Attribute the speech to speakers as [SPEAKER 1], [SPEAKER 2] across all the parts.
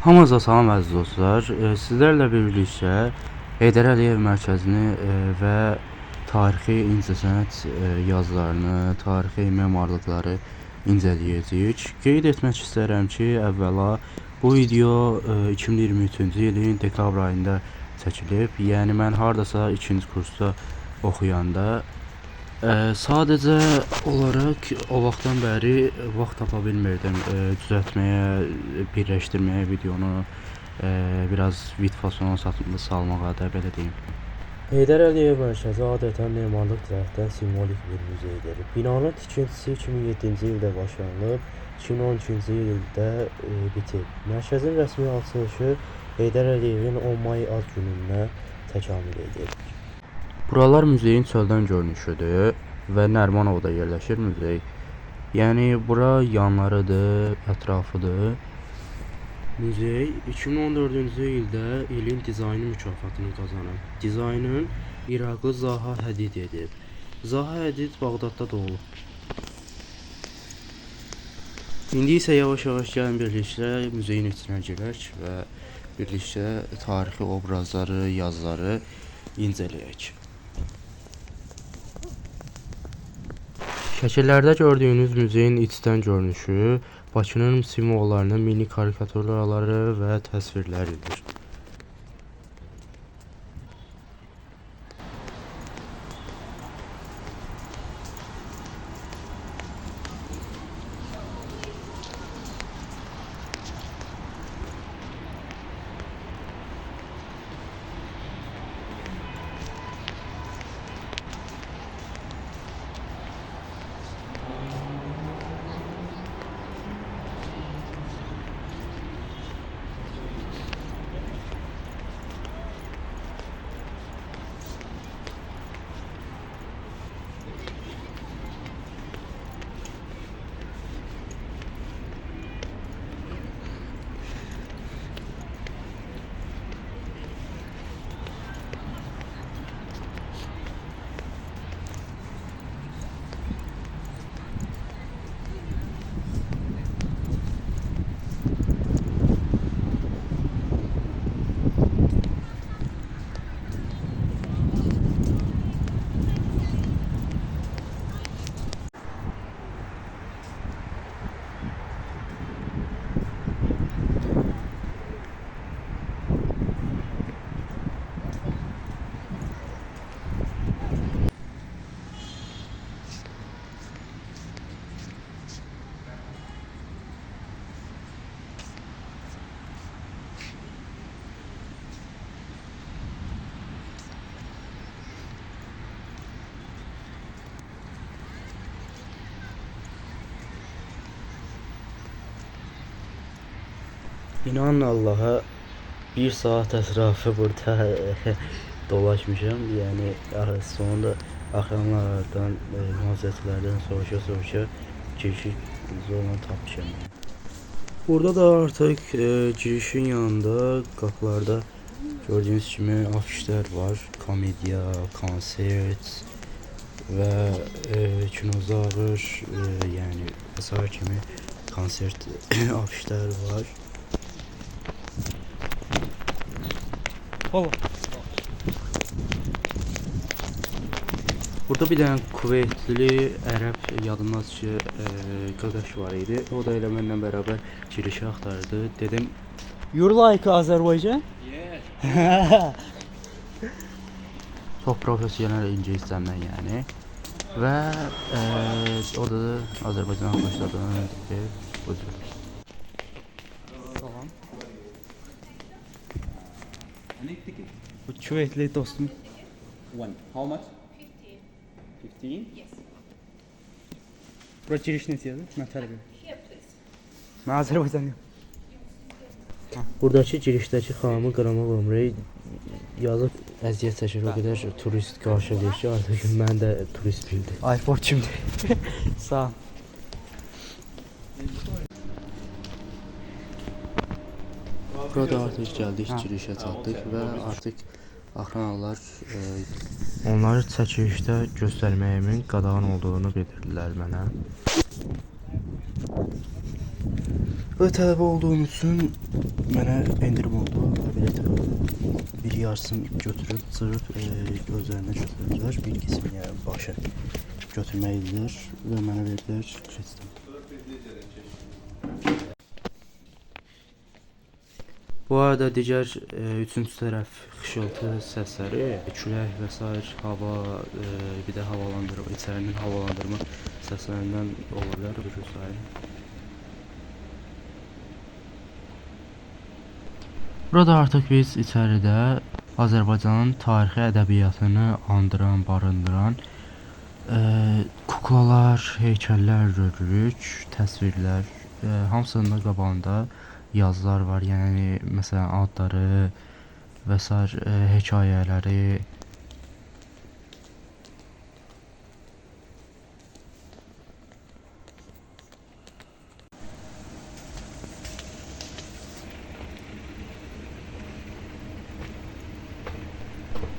[SPEAKER 1] Hamınıza salam əziz dostlar. Sizlərlə birlikdə Heydər Əliyev mərkəzini və tarixi incəsənət yazılarını, tarixi memarlıqları incələyəcəyik. Qeyd etmək istərəm ki, əvvəla bu video 2023-cü ilin dekabr ayında çəkilib. Yəni mən hardasa 2-ci kursda oxuyanda sadəcə olaraq o vaxtdan bəri vaxt tapa bilmirdim düzəltməyə, birləşdirməyə videonu, biraz vid fasona salmağa da belə deyim. Heydər Əliyev mərkəzi adətən memarlıq cəhətdən simvolik bir muzeydir. Binanın tikintisi 2007-ci ildə başlanılıb, 2012-ci ildə bitib. Mərkəzin rəsmi açılışı Heydər Əliyevin 10 may ad gününə təkamül edir. Buralar muzeyin çöldən görünüşüdür və Nərimanovda yerləşir muzey. Yəni bura yanlarıdır, ətrafıdır. Muzey 2014-cü ildə ilin dizaynı mükafatını qazanıb. Dizaynın İraqlı Zaha Hədid edib. Zaha Hədid Bağdadda doğulub. İndi isə yavaş-yavaş gəlin birlikdə muzeyin içinə girək və birlikdə tarixi obrazları, yazıları incələyək. Şəkillərdə gördüyünüz muzeyin içdən görünüşü Bakının simvollarının mini karikaturaları və təsvirləridir. İnanın Allaha bir saat ətrafı burada dolaşmışam. Yəni sonunda axranlardan, mühafizəçilərdən soruşa girişi zorla tapmışam. Burada da artıq girişin yanında qapılarda gördüyünüz kimi afişlər var. Komediya, konsert və kinozağır, yəni vesaire kimi konsert afişlər var. Burada bir dənə Kuveytli ərəb yadımdaşı qardaş var idi. O da elə mənlə bərabər girişi axtardı. Dedim,
[SPEAKER 2] You like Azerbaijan?
[SPEAKER 1] yeah. Çox professional ingilis dildən yəni. Və orada da Azərbaycan arkadaşlardan buyurun.
[SPEAKER 2] Salam. Bu Küveytli dostum.
[SPEAKER 3] One. How much?
[SPEAKER 4] 15.
[SPEAKER 3] 15?
[SPEAKER 4] Yes.
[SPEAKER 2] Bura giriş necədir? Mən tələb edirəm.
[SPEAKER 4] Here, please.
[SPEAKER 2] Mən Azərbaycanlıyam.
[SPEAKER 1] Buradakı girişdəki xanımı qırmaq ömrü yazıb əziyyət çəkir. O qədər turist qarşılayır ki, artıq mən də turist bildim.
[SPEAKER 2] Airport kimdir? Sağ ol.
[SPEAKER 1] Burada artıq gəldik, girişə çatdıq və artıq axranlar onları çəkilişdə göstərməyimin qadağan olduğunu bildirdilər mənə. Ve tələbə olduğum üçün mənə endirim oldu və bileti bir yarısını götürüb cırıb gözlərinə götürürlər. Bir qismi yəni başa götürməkdirlər və mənə verdilər keçdim. Bu arada digər üçüncü tərəf xışıltı səsləri, külək və sair hava, bir də havalandırma, içərinin havalandırma səslərindən ola bilər bu sayı. Burada artıq biz içəridə Azərbaycanın tarixi ədəbiyyatını andıran, barındıran kuklalar, heykəllər görürük, təsvirlər, hamısının da qabağında yazılar var, yəni məsələn adları və sair hekayələri.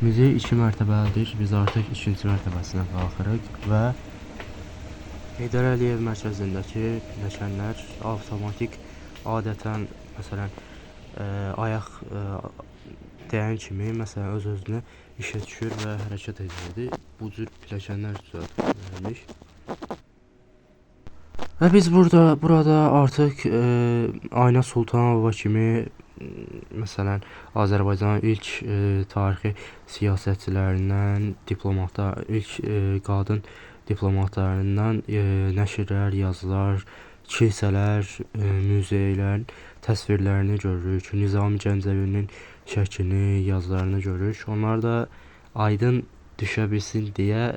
[SPEAKER 1] Muzey 2 mərtəbəlidir. Biz artıq 2-ci mərtəbəsinə qalxırıq və Heydər Əliyev mərkəzindəki pilləkənlər avtomatik adətən məsələn ayaq dəyən kimi məsələn öz-özünə işə düşür və hərəkət edir. Bu cür pilləkənlər düzəldilir. Və biz burada artıq Ayna Sultanova kimi məsələn Azərbaycanın ilk tarixi siyasətçilərindən, ilk qadın diplomatlarından nəşrlər, yazılar, kilsələr, muzeylərin təsvirlərini görürük. Nizami Gəncəvinin şəklini, yazılarını görürük. Onlar da aydın düşə bilsin deyə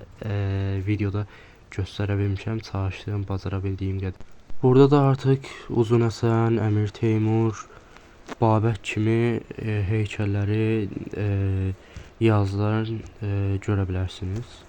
[SPEAKER 1] videoda göstərə bilmişəm, çalışdım, bacara bildiyim qədər. Burada da artıq Uzun Həsən, Əmir Teymur, Babək kimi heykəlləri, yazılarını görə bilərsiniz.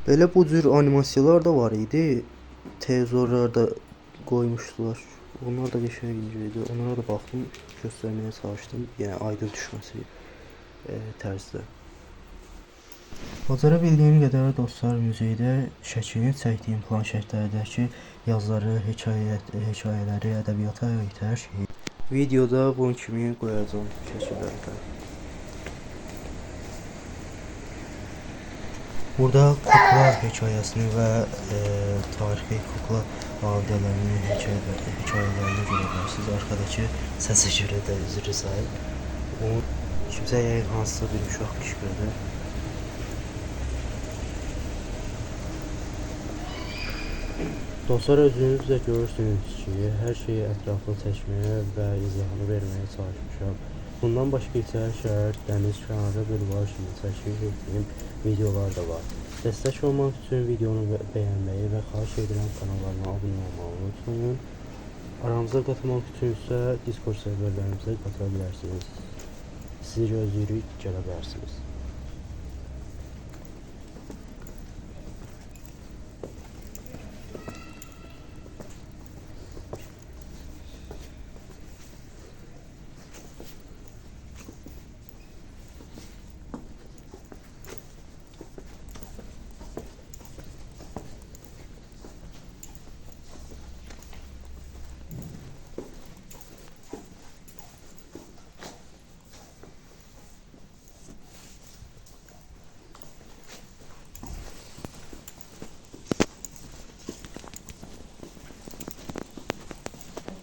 [SPEAKER 1] Belə bu cür animasiyalar da var idi. Televizorlarda qoymuşdular. Onlar da qəşəng idi. Onlara da baxdım, göstərməyə çalışdım. Yəni aydın düşməsi tərzdə. Bacara bildiyim qədər dostlar, muzeydə şəklini çəkdiyim planşetlərdəki yazıları, hekayələri, ədəbiyyata aid hər şeyi videoda bunun kimi qoyacağam şəkillərdə. Burada kukla hekayəsini və tarixi kukla abidələrini, hekayələrini görə bilərsiniz. Arkadakı səsə görə də üzr istəyirəm. Onu kimsə yəqin hansısa bir uşaq qışqırdı. Dostlar, özünüz də görürsünüz ki, hər şeyi ətraflı çəkməyə və izahını verməyə çalışmışam. Bundan başqa isə şəhər, dəniz kənarı, bulvar kimi çəkib etdiyim videolar da var. Dəstək olmaq üçün videonu bəyənməyi və xahiş edirəm kanallarına abunə olmağı unutmayın. Aramıza qatılmaq üçün isə Discord serverlərimizə qatıla bilərsiniz. Sizi gözləyirik, gələ bilərsiniz.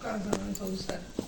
[SPEAKER 5] Casa, não estou certo.